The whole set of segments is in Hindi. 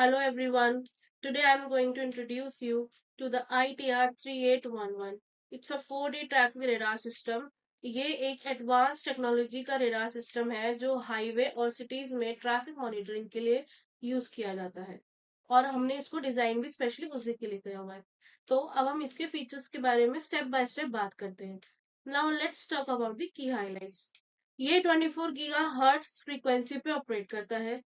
Hello everyone. Today I'm going to introduce you to the ITR 3811. It's a 4D traffic radar system. ये एक एडवांस टेक्नोलॉजी का रेडार सिस्टम है जो हाईवे और सिटीज में ट्रैफिक मॉनिटरिंग के लिए यूज किया जाता है और हमने इसको डिजाइन भी स्पेशली उसी के लिए किया हुआ है। तो अब हम इसके फीचर्स के बारे में स्टेप बाय स्टेप बात करते हैं। Now let's talk about the key highlights. ये 24 गीगा हर्ट्ज फ्रीक्वेंसी पे ऑपरेट करता है।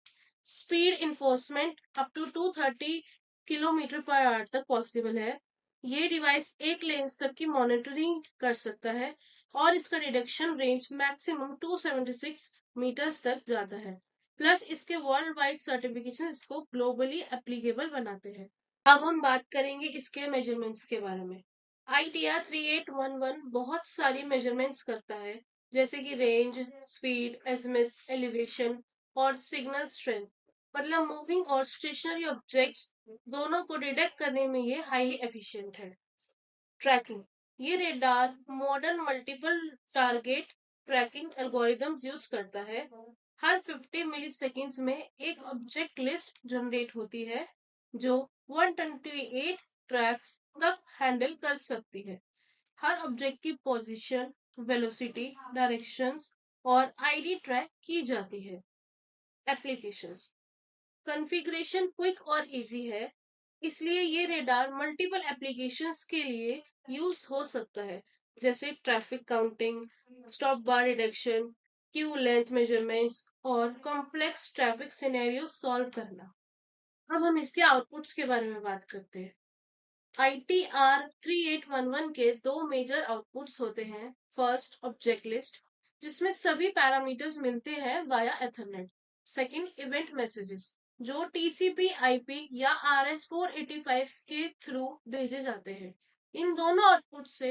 Speed enforcement up to 230 kilometre per hour तक पॉसिबल है। ये डिवाइस एक लेन्स तक की मॉनिटरिंग कर सकता है और इसका डिटेक्शन रेंज मैक्सिमम 276 मीटर्स तक जाता है। प्लस इसके वर्ल्ड वाइड सर्टिफिकेशन इसको ग्लोबली एप्लीकेबल बनाते हैं। अब हम बात करेंगे इसके मेजरमेंट्स के बारे में। ITR 3811 बहुत सारी मेजरमेंट्स करता है, जैसे कि रेंज, स्पीड, एजिमुथ, एलिवेशन और सिग्नल स्ट्रेंथ। मतलब मूविंग और स्टेशनरी ऑब्जेक्ट्स दोनों को डिटेक्ट करने में ये हाईली एफिशिएंट है। ट्रैकिंग, ये radar modern multiple target tracking algorithms use करता है। हर 50 मिलीसेकेंड्स में एक ऑब्जेक्ट लिस्ट जनरेट होती है जो 128 ट्रैक्स तक हैंडल कर सकती है। हर ऑब्जेक्ट की पोजीशन, वेलोसिटी, डायरेक्शंस और आईडी ट्रैक की जाती है। एप्लीकेशंस, कॉन्फ़िगरेशन क्विक और इजी है, इसलिए ये रेडार मल्टीपल एप्लीकेशंस के लिए यूज हो सकता है, जैसे ट्रैफिक काउंटिंग, स्टॉप बार डिटेक्शन, क्यू लेंथ मेजरमेंट्स और कॉम्प्लेक्स ट्रैफिक सिनेरियो सॉल्व करना। अब हम इसके आउटपुट्स के बारे में बात करते हैं। ITR 3811 के दो मेजर आउटपुट्स होते हैं। फर्स्ट, ऑब्जेक्ट लिस्ट, जिसमें सभी पैरामीटर्स मिलते हैं via Ethernet. Second, event messages, जो TCP IP या RS-485 के थ्रू भेजे जाते हैं। इन दोनों आउटपुट से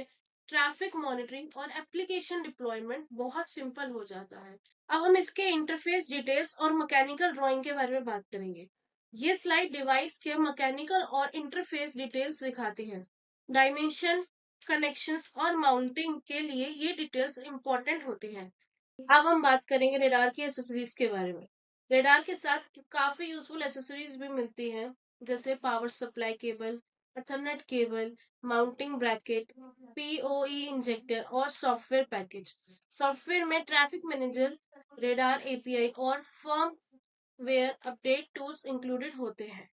ट्रैफिक मॉनिटरिंग और एप्लीकेशन डिप्लॉयमेंट बहुत सिंपल हो जाता है। अब हम इसके इंटरफेस डिटेल्स और मैकेनिकल ड्राइंग के बारे में बात करेंगे। ये स्लाइड डिवाइस के मैकेनिकल और इंटरफेस डिटेल्स दिखाती है। डायमेंशन, कनेक्शंस और माउंटिंग के लिए ये डिटेल्स इंपॉर्टेंट होती हैं। अब हम बात करेंगे रेडार की एसेसरीज के बारे में। रेडार के साथ काफी यूजफुल एसेसरीज भी मिलती हैं, जैसे power supply cable, Ethernet cable, mounting bracket, PoE injector और सॉफ्टवेयर पैकेज। सॉफ्टवेयर में ट्रैफिक मैनेजर, रेडार API और फर्मवेयर अपडेट टूल्स इंक्लूडेड होते हैं।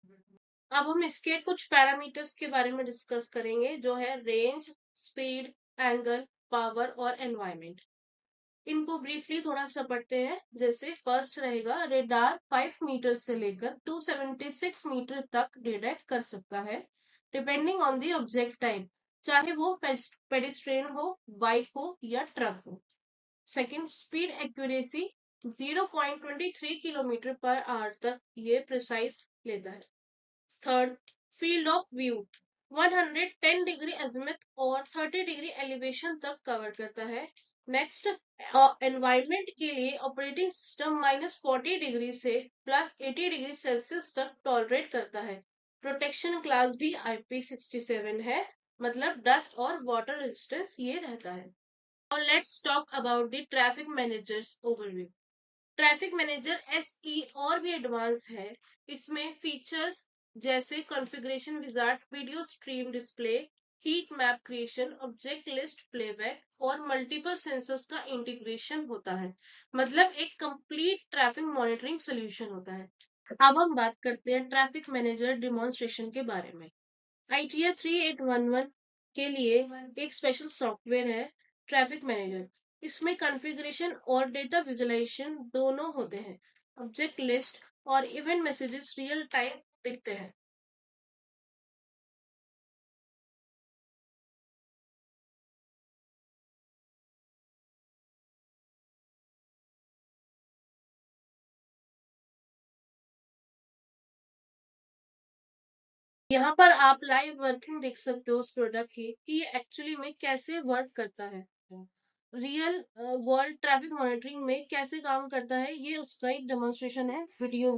अब हम इसके कुछ पैरामीटर्स के बारे में डिस्कस करेंगे, जो है रेंज, स्पीड, एंगल, पावर और एनवायरनमेंट। इनको ब्रीफली थोड़ा सा पढ़ते हैं। जैसे फर्स्ट रहेगा, रेडार 5 मीटर से लेकर 276 मीटर तक डिटेक्ट कर सकता है, depending on the object type, चाहे वो पेडिस्ट्रियन हो, बाइक हो या ट्रक हो। Second, speed accuracy 0.23 kilometre per hour तक ये प्रिसाइज लेता है। Third, field of view 110 degree azimuth और 30 डिग्री एलिवेशन तक कवर करता है। नेक्स्ट, एनवायरनमेंट के लिए ऑपरेटिंग सिस्टम -40 डिग्री से +80 डिग्री सेल्सियस तक टॉलरेट करता है। प्रोटेक्शन क्लास भी IP67 है, मतलब डस्ट और वाटर रेजिस्टेंस ये रहता है। और let's talk about the traffic managers overview. Traffic manager SE और भी एडवांस है। इसमें फीचर्स जैसे configuration wizard, video stream display, heat map creation, object list playback और मल्टीपल सेंसर्स का इंटीग्रेशन होता है। मतलब एक कंप्लीट ट्रैफिक मॉनिटरिंग सोल्यूशन होता है। अब हम बात करते हैं ट्रैफिक मैनेजर डिमॉन्स्ट्रेशन के बारे में। ITR 3811 के लिए एक स्पेशल सॉफ्टवेयर है, ट्रैफिक मैनेजर। इसमें कॉन्फ़िगरेशन और डेटा विजुअलाइजेशन दोनों होते हैं। ऑब्जेक्ट लिस्ट और इवेंट मैसेजेस रियल टाइम दिखते हैं। यहाँ पर आप लाइव वर्किंग देख सकते हो उस प्रोडक्ट की कि ये एक्चुअली में कैसे वर्क करता है। रियल वर्ल्ड ट्रैफिक मॉनिटरिंग में कैसे काम करता है, ये उसका एक डेमोन्स्ट्रेशन है वीडियो।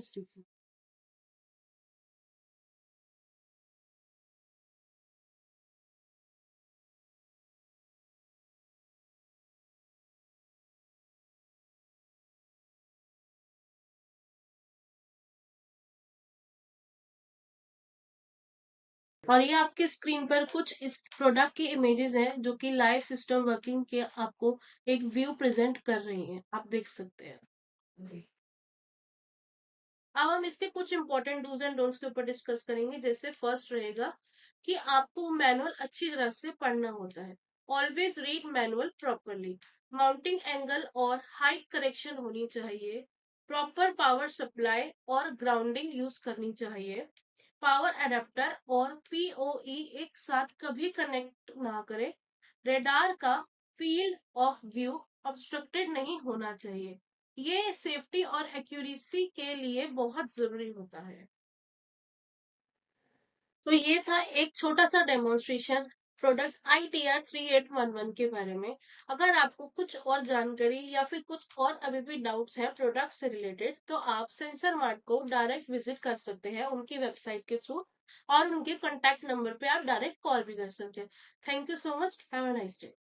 और ये आपके स्क्रीन पर कुछ इस प्रोडक्ट की इमेजेस हैं जो कि लाइव सिस्टम वर्किंग के आपको एक व्यू प्रेजेंट कर रही हैं, आप देख सकते हैं। अब हम इसके कुछ इंपॉर्टेंट डूज एंड डोंट्स के ऊपर डिस्कस करेंगे। जैसे फर्स्ट रहेगा कि आपको मैनुअल अच्छी तरह से पढ़ना होता है। Always read manual properly. Mounting angle और हाइट करेक्शन होनी चाहिए। प्रॉपर पावर सप्लाई और ग्राउंडिंग यूज करनी चाहिए। पावर एडेप्टर और पीओई एक साथ कभी कनेक्ट ना करें। रेडार का फील्ड ऑफ व्यू ऑब्स्ट्रक्टेड नहीं होना चाहिए। ये सेफ्टी और एक्यूरेसी के लिए बहुत जरूरी होता है। तो ये था एक छोटा सा डेमोन्स्ट्रेशन प्रोडक्ट ITR3811 के बारे में। अगर आपको कुछ और जानकारी या फिर कुछ और अभी भी डाउट्स हैं प्रोडक्ट से रिलेटेड, तो आप सेंसर मार्ट को डायरेक्ट विजिट कर सकते हैं उनकी वेबसाइट के थ्रू, और उनके कॉन्टैक्ट नंबर पे आप डायरेक्ट कॉल भी कर सकते हैं। Thank you so much, have a nice day.